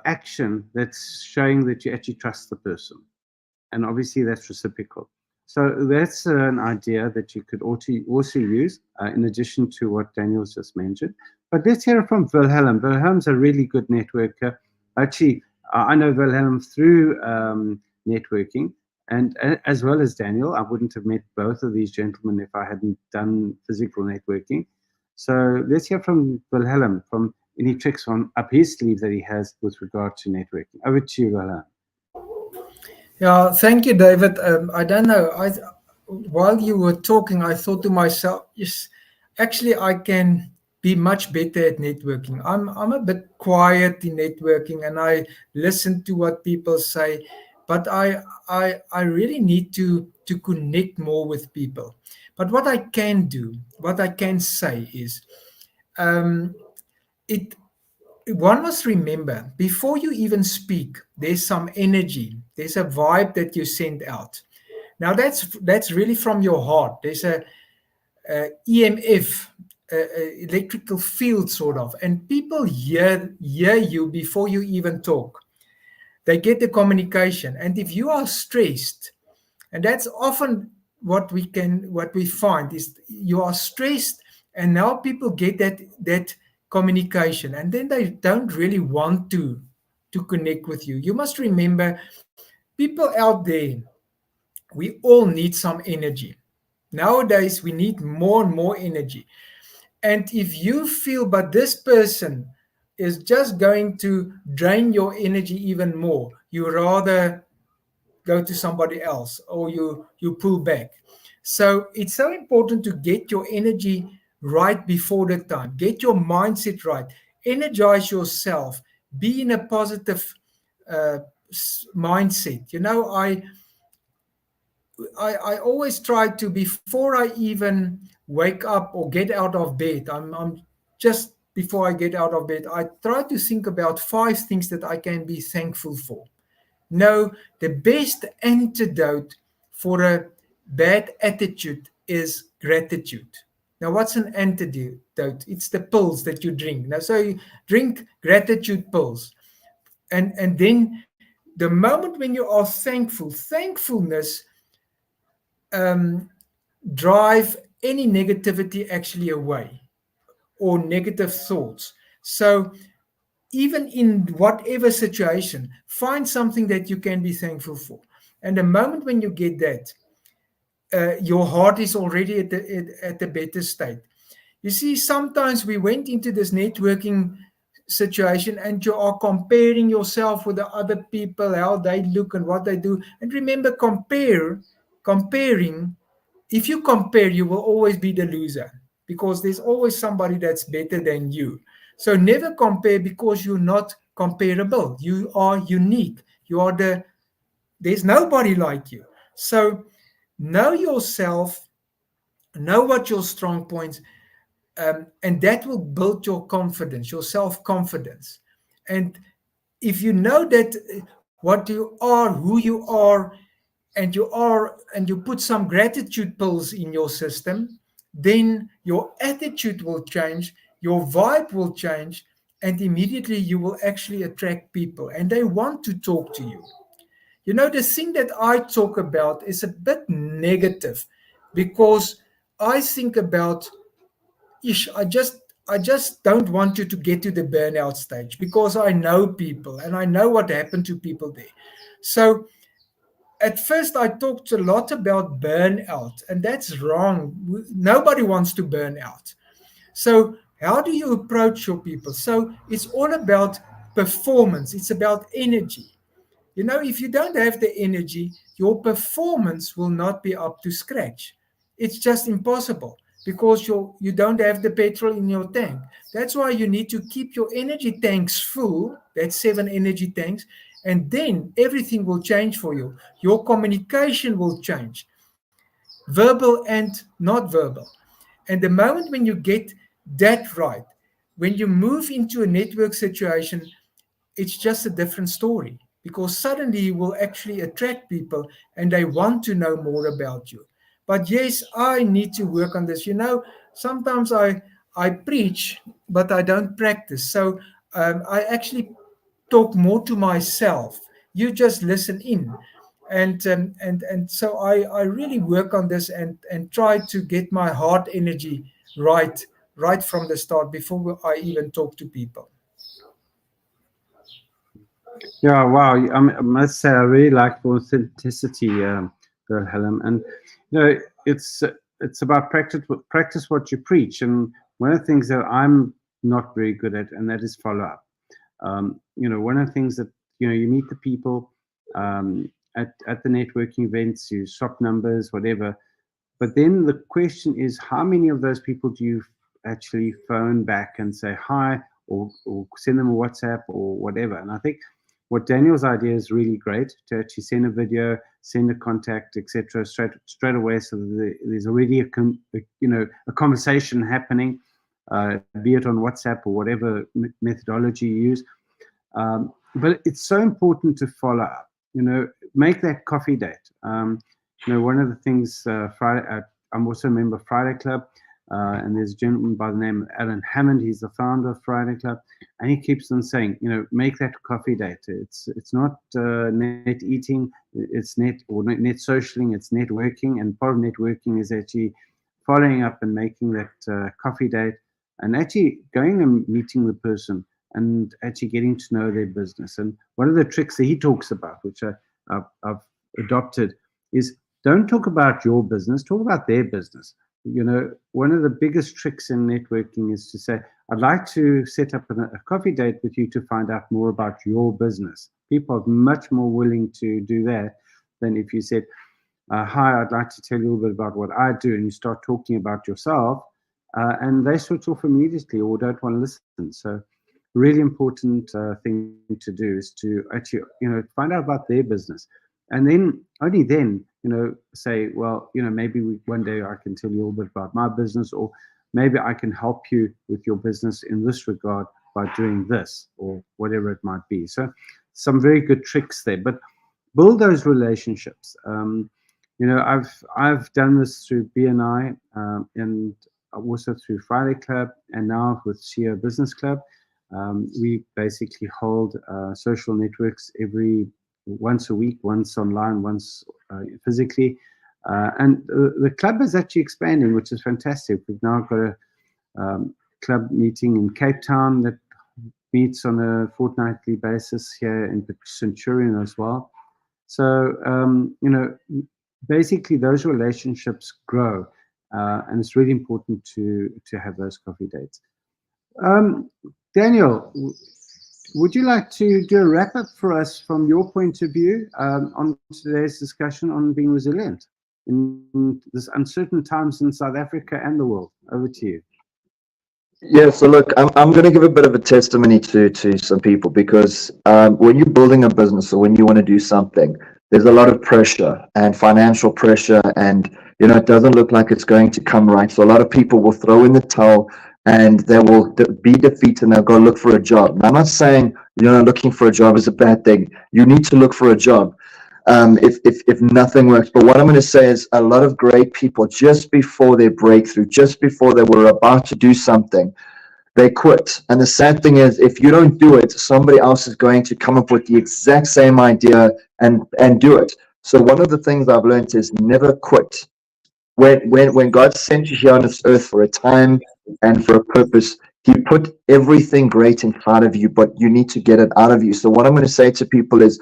action that's showing that you actually trust the person. And obviously that's reciprocal. So that's an idea that you could also use in addition to what Daniel's just mentioned. But let's hear it from Wilhelm. Wilhelm's a really good networker. Actually, I know Wilhelm through networking, and as well as Daniel. I wouldn't have met both of these gentlemen if I hadn't done physical networking. So let's hear from Wilhelm, from any tricks on up his sleeve that he has with regard to networking. Over to you, Wilhelm. Yeah, thank you, David. I don't know. While you were talking, I thought to myself, yes, actually, I can be much better at networking. I'm a bit quiet in networking, and I listen to what people say, but I really need to connect more with people. But what I can do, what I can say is, it one must remember, before you even speak, there's some energy, there's a vibe that you send out. Now that's really from your heart. There's a EMF, electrical field sort of, and people hear you before you even talk. They get the communication, and if you are stressed, and that's often what we find is you are stressed, and now people get that communication, and then they don't really want to connect with you. You must remember, people out there, we all need some energy. Nowadays we need more and more energy, and if you feel but this person is just going to drain your energy even more, you rather go to somebody else, or you pull back. So it's so important to get your energy right before the time, get your mindset right, energize yourself, be in a positive uh, mindset. I always try to, before I even wake up or get out of bed, I'm just before I get out of bed, I try to think about 5 things that I can be thankful for. No, the best antidote for a bad attitude is gratitude. Now, what's an antidote? It's the pills that you drink. Now, so you drink gratitude pills. And then the moment when you are thankful, thankfulness drive any negativity actually away, or negative thoughts. So even in whatever situation, find something that you can be thankful for. And the moment when you get that, your heart is already at the better state. You see, sometimes we went into this networking situation and you are comparing yourself with the other people, how they look and what they do. And remember, comparing, if you compare, you will always be the loser, because there's always somebody that's better than you. So never compare, because you're not comparable. You are unique. There's nobody like you. So know yourself, know what your strong points, and that will build your confidence, your self-confidence. And if you know that what you are, who you are, and you put some gratitude pills in your system, then your attitude will change, your vibe will change, and immediately you will actually attract people, and they want to talk to you. The thing that I talk about is a bit negative, because I think about, ish, I just don't want you to get to the burnout stage, because I know people and I know what happened to people there. So at first I talked a lot about burnout, and that's wrong. Nobody wants to burn out. So how do you approach your people? So it's all about performance. It's about energy. If you don't have the energy, your performance will not be up to scratch. It's just impossible, because you don't have the petrol in your tank. That's why you need to keep your energy tanks full. That's 7 energy tanks. And then everything will change for you. Your communication will change, verbal and not verbal. And the moment when you get that right, when you move into a network situation, it's just a different story, because suddenly you will actually attract people and they want to know more about you. But yes, I need to work on this. Sometimes I preach, but I don't practice. So I actually talk more to myself. You just listen in. And so I really work on this and try to get my heart energy right from the start before I even talk to people. Yeah, wow. I must say, I really like the authenticity, Wilhelm. And you know, it's about practice what you preach. And one of the things that I'm not very good at, and that is follow up. One of the things that you meet the people at the networking events, you swap numbers, whatever. But then the question is, how many of those people do you actually phone back and say hi, or send them a WhatsApp or whatever? And I think what Daniel's idea is really great, to actually send a video, send a contact, etc., straight away, so that there's already a conversation happening, be it on WhatsApp or whatever methodology you use. But it's so important to follow up. Make that coffee date. One of the things, Friday, I'm also a member of Friday Club, and there's a gentleman by the name of Alan Hammond. He's the founder of Friday Club, and he keeps on saying, make that coffee date. It's not net eating, it's net socialing, it's networking, and part of networking is actually following up and making that coffee date, and actually going and meeting the person and actually getting to know their business. And one of the tricks that he talks about, which I've adopted, is don't talk about your business, talk about their business. One of the biggest tricks in networking is to say, I'd like to set up a coffee date with you to find out more about your business. People are much more willing to do that than if you said, hi, I'd like to tell you a little bit about what I do, and you start talking about yourself, and they switch off immediately or don't want to listen. So really important thing to do is to actually, find out about their business. And then, only then, say, well, maybe one day I can tell you a little bit about my business, or maybe I can help you with your business in this regard by doing this, or whatever it might be. So some very good tricks there, but build those relationships. I've done this through BNI, and also through Friday Club, and now with CEO Business Club. We basically hold social networks once a week, once online, once physically. And the club is actually expanding, which is fantastic. We've now got a club meeting in Cape Town that meets on a fortnightly basis here in Centurion as well. So, basically those relationships grow, and it's really important to have those coffee dates. Daniel, would you like to do a wrap up for us from your point of view on today's discussion on being resilient in this uncertain times in South Africa and the world? Over to you. Yeah, so look, I'm going to give a bit of a testimony to some people, because when you're building a business or when you want to do something, there's a lot of pressure and financial pressure, and it doesn't look like it's going to come right. So a lot of people will throw in the towel, and they will be defeated, and they'll go look for a job. Now, I'm not saying looking for a job is a bad thing. You need to look for a job if nothing works. But what I'm going to say is, a lot of great people, just before their breakthrough, just before they were about to do something, they quit. And the sad thing is, if you don't do it, somebody else is going to come up with the exact same idea and do it. So one of the things I've learned is never quit. When God sent you here on this earth for a time and for a purpose, He put everything great inside of you, but you need to get it out of you. So what I'm going to say to people is,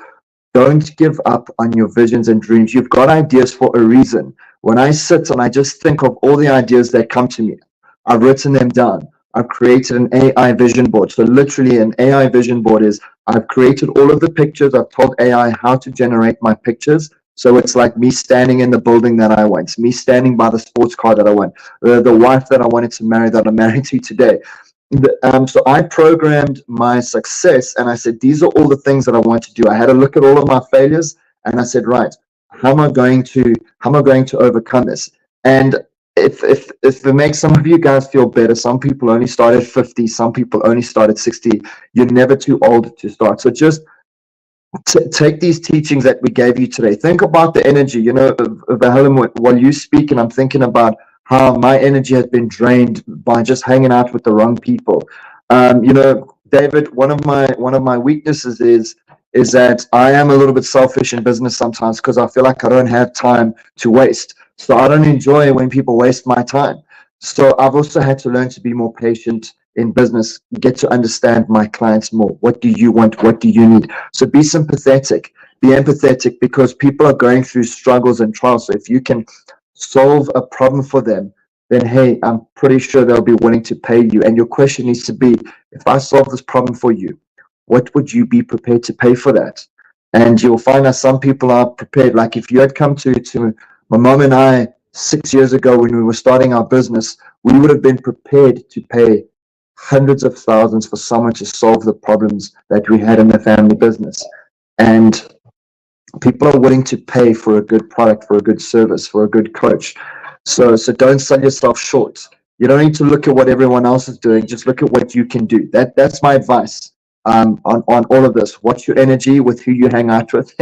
don't give up on your visions and dreams. You've got ideas for a reason. When I sit and I just think of all the ideas that come to me, I've written them down. I've created an AI vision board. So literally an AI vision board is, I've created all of the pictures. I've told AI how to generate my pictures. So it's like me standing in the building that I want, me standing by the sports car that I want, the wife that I wanted to marry that I'm married to today. So I programmed my success, and I said, these are all the things that I want to do. I had a look at all of my failures, and I said, right, how am I going to overcome this? And if it makes some of you guys feel better, some people only start at 50, some people only start at 60. You're never too old to start. So just take these teachings that we gave you today. Think about the energy. Wilhelm, while you speak, and I'm thinking about how my energy has been drained by just hanging out with the wrong people. David, one of my weaknesses is that I am a little bit selfish in business sometimes because I feel like I don't have time to waste. So I don't enjoy when people waste my time. So I've also had to learn to be more patient in business, get to understand my clients more. What do you want? What do you need? So be sympathetic, be empathetic, because people are going through struggles and trials. So if you can solve a problem for them, then hey, I'm pretty sure they'll be willing to pay you. And your question needs to be, if I solve this problem for you, what would you be prepared to pay for that? And you'll find that some people are prepared. Like if you had come to my mom and I 6 years ago when we were starting our business, we would have been prepared to pay hundreds of thousands for someone to solve the problems that we had in the family business. And people are willing to pay for a good product, for a good service, for a good coach. So don't sell yourself short. You don't need to look at what everyone else is doing. Just look at what you can do. That's my advice on all of this. Watch your energy with who you hang out with.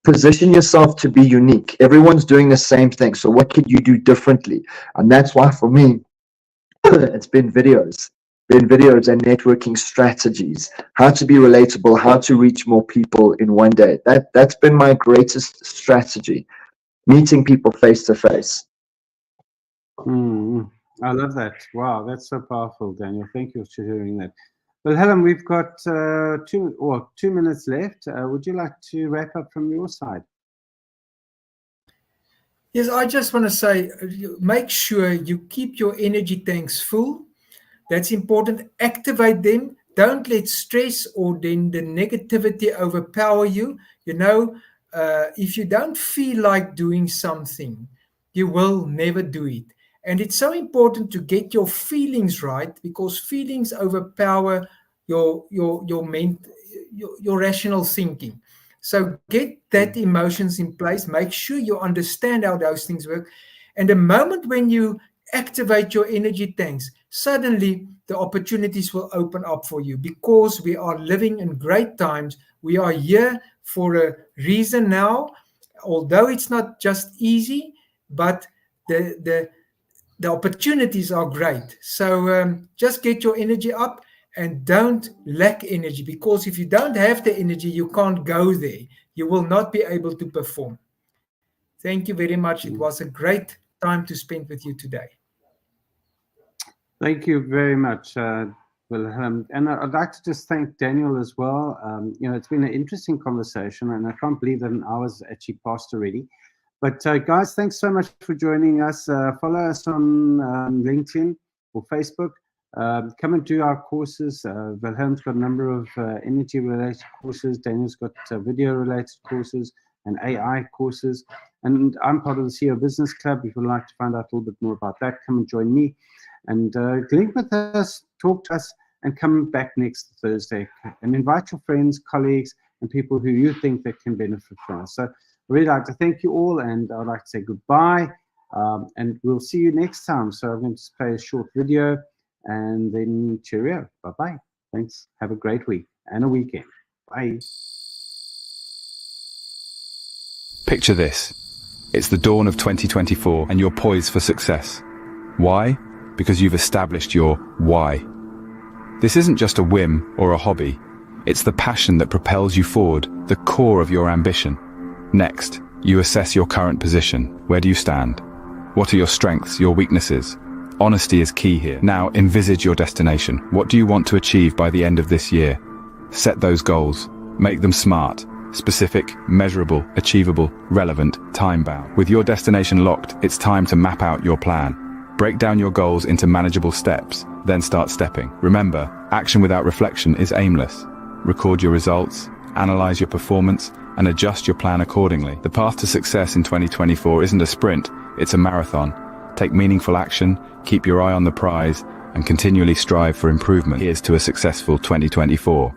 Position yourself to be unique. Everyone's doing the same thing. So what can you do differently? And that's why for me, it's been videos and networking strategies, how to be relatable, how to reach more people in one day. That's been my greatest strategy, meeting people face to face. I love that. Wow, that's so powerful, Daniel. Thank you for sharing that. Well, Helen, we've got 2 minutes left. Would you like to wrap up from your side? Yes, I just want to say, make sure you keep your energy tanks full. That's important. Activate them. Don't let stress or then the negativity overpower you. You know, if you don't feel like doing something, you will never do it. And it's so important to get your feelings right, because feelings overpower your rational thinking. So get that emotions in place. Make sure you understand how those things work. And the moment when you activate your energy tanks, suddenly the opportunities will open up for you, because we are living in great times. We are here for a reason now, although it's not just easy, but the opportunities are great. So just get your energy up and don't lack energy, because if you don't have the energy, you can't go there. You will not be able to perform. Thank you very much. It was a great time to spend with you today. Thank you very much, Wilhelm. And I'd like to just thank Daniel as well. You know, it's been an interesting conversation, and I can't believe that an hour's actually passed already. But guys, thanks so much for joining us. Follow us on LinkedIn or Facebook. Come and do our courses. Wilhelm's got a number of energy-related courses. Daniel's got video-related courses and AI courses. And I'm part of the CEO Business Club. If you'd like to find out a little bit more about that, come and join me. And link with us, talk to us, and come back next Thursday. And invite your friends, colleagues, and people who you think that can benefit from us. So I'd really like to thank you all, and I'd like to say goodbye. And we'll see you next time. So I'm going to play a short video, and then cheerio. Bye-bye. Thanks. Have a great week and a weekend. Bye. Picture this. It's the dawn of 2024 and you're poised for success. Why? Because you've established your why. This isn't just a whim or a hobby. It's the passion that propels you forward, the core of your ambition. Next, you assess your current position. Where do you stand? What are your strengths, your weaknesses? Honesty is key here. Now, envisage your destination. What do you want to achieve by the end of this year? Set those goals. Make them smart, specific, measurable, achievable, relevant, time-bound. With your destination locked, it's time to map out your plan. Break down your goals into manageable steps, then start stepping. Remember, action without reflection is aimless. Record your results, analyze your performance, and adjust your plan accordingly. The path to success in 2024 isn't a sprint, it's a marathon. Take meaningful action, keep your eye on the prize, and continually strive for improvement. Here's to a successful 2024.